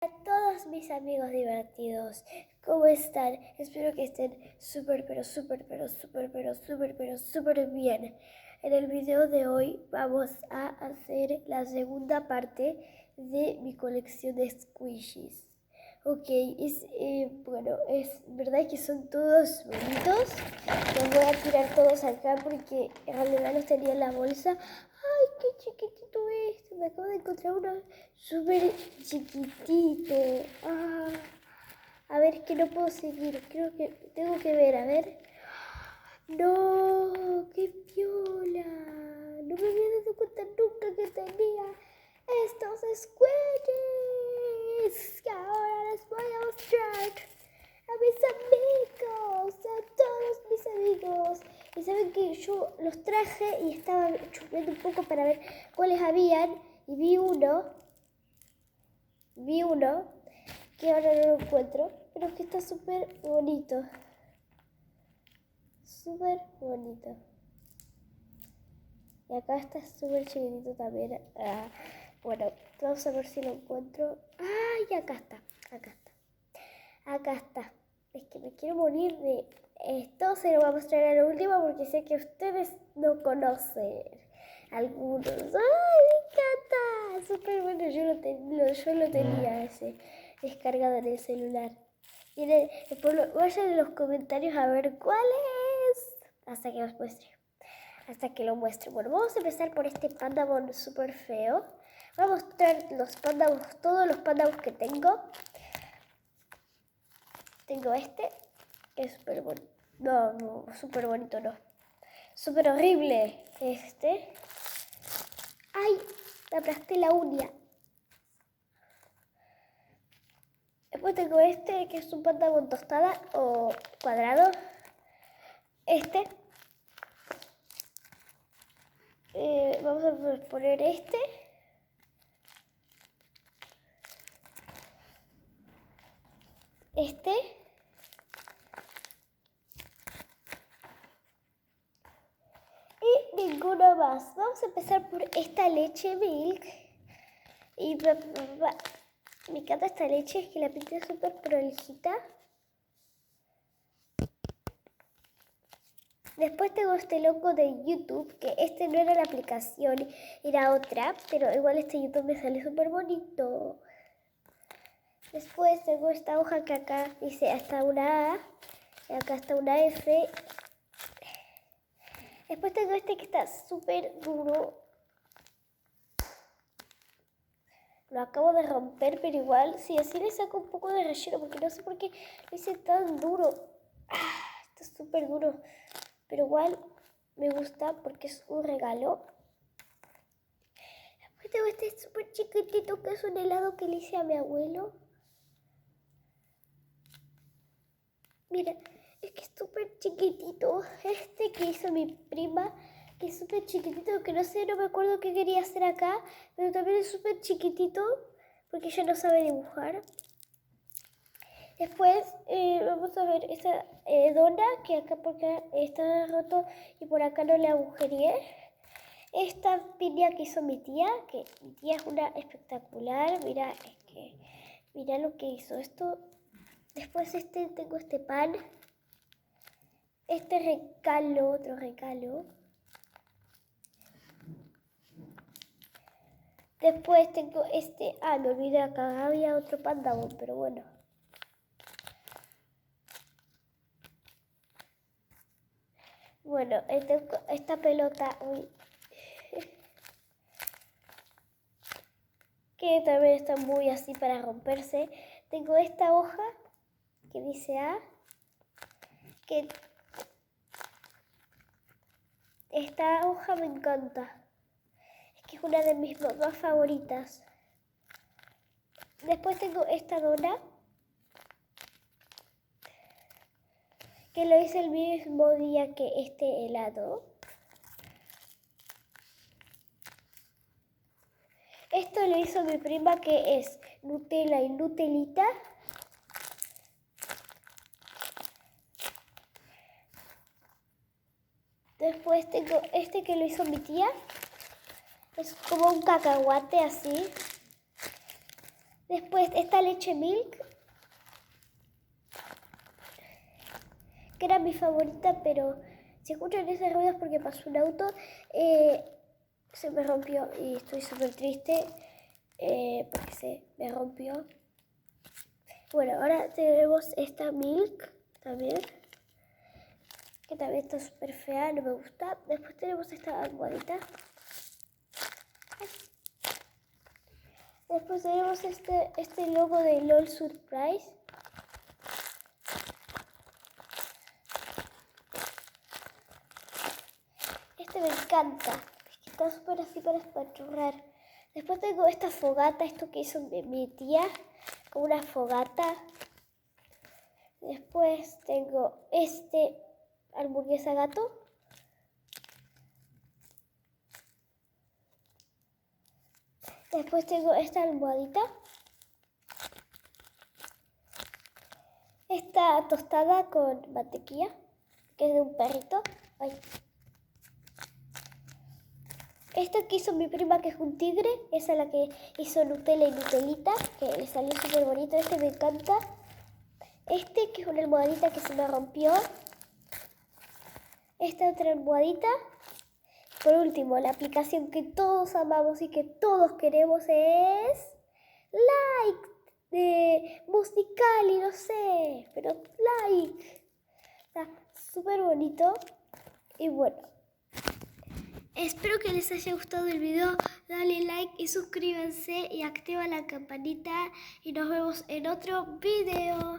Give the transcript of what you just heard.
A todos mis amigos divertidos, ¿cómo están? Espero que estén súper bien. En el video de hoy vamos a hacer la segunda parte de mi colección de squishies. Ok, es verdad que son todos bonitos. Los voy a tirar todos acá porque en realidad los tenía en la bolsa. ¡Ay, qué chiquitito este! Me acabo de encontrar uno súper chiquitito. A ver, que no puedo seguir. Creo que tengo que ver, a ver. ¡No! ¡Qué piola! No me había dado cuenta nunca que tenía estos squishies que ahora les voy a mostrar a mis amigos, a todos mis amigos. Y saben que yo los traje y estaba chupando un poco para ver cuáles habían. Y vi uno que ahora no lo encuentro, pero que está súper bonito. Súper bonito. Y acá está súper chiquitito también. Bueno, vamos a ver si lo encuentro. ¡Ay! Acá está. Acá está. Es que me quiero morir de esto. Se lo voy a mostrar al último porque sé que ustedes no conocen algunos. ¡Ay! Me encanta. Súper bueno. Yo lo tenía ese descargado en el celular. Vayan en los comentarios a ver cuál es. Hasta que lo muestre. Bueno, vamos a empezar por este Pandamon súper feo. Voy a mostrar todos los Pandamons que tengo. Tengo este, que es súper bonito. No, súper bonito no. Súper horrible este. ¡Ay! Me aplasté la uña. Después tengo este, que es un Pandamon tostada o cuadrado. Este. Vamos a poner este. Este. Y ninguno más. Vamos a empezar por esta leche Milk. Y me encanta esta leche, es que la pinté súper prolijita. Después tengo este logo de YouTube, que este no era la aplicación, era otra, pero igual este YouTube me sale súper bonito. Después tengo esta hoja que acá dice hasta una A, y acá está una F. Después tengo este que está súper duro. Lo acabo de romper, pero igual, sí, así le saco un poco de relleno, porque no sé por qué lo hice tan duro. Está súper duro, pero igual me gusta porque es un regalo. Después tengo este súper chiquitito que es un helado que le hice a mi abuelo. Mira, es que es súper chiquitito. Este que hizo mi prima, que es súper chiquitito, que no sé, no me acuerdo qué quería hacer acá, pero también es súper chiquitito porque ella no sabe dibujar. Después vamos a ver esta dona, que acá porque está roto y por acá no le agujereé. Esta piña que hizo mi tía, que mi tía es una espectacular. Mira, mira lo que hizo esto. Después tengo este pan. Este regalo, otro regalo. Después tengo este. Me olvidé, acá había otro Pandamon, pero bueno. Bueno, tengo esta pelota. Uy. Que también está muy así para romperse. Tengo esta hoja que dice A. Que esta hoja me encanta. Es que es una de mis más favoritas. Después tengo esta dona, que lo hice el mismo día que este helado. Esto lo hizo mi prima, que es Nutella y Nutelita. Después tengo este que lo hizo mi tía. Es como un cacahuate así. Después esta leche milk, que era mi favorita, pero si escuchan ese ruido es porque pasó un auto. Se me rompió y estoy súper triste porque se me rompió. Bueno, ahora tenemos esta milk también, que también está súper fea, no me gusta. Después tenemos esta almohadita. Después tenemos este logo de LOL Surprise. Este me encanta, es que está súper así para espachurrar. Después tengo esta fogata, esto que hizo mi tía, como una fogata. Después tengo hamburguesa gato. Después tengo esta almohadita. Esta tostada con mantequilla, que es de un perrito. Ay. Esta que hizo mi prima, que es un tigre, esa es la que hizo Nutella y Nutelita, que le salió súper bonito. Este me encanta. Este, que es una almohadita que se me rompió. Esta otra almohadita. Por último, la aplicación que todos amamos y que todos queremos es Like, de Musical.ly, no sé, pero Like. Está súper bonito. Y bueno, espero que les haya gustado el video. Dale like y suscríbanse y activa la campanita. Y nos vemos en otro video.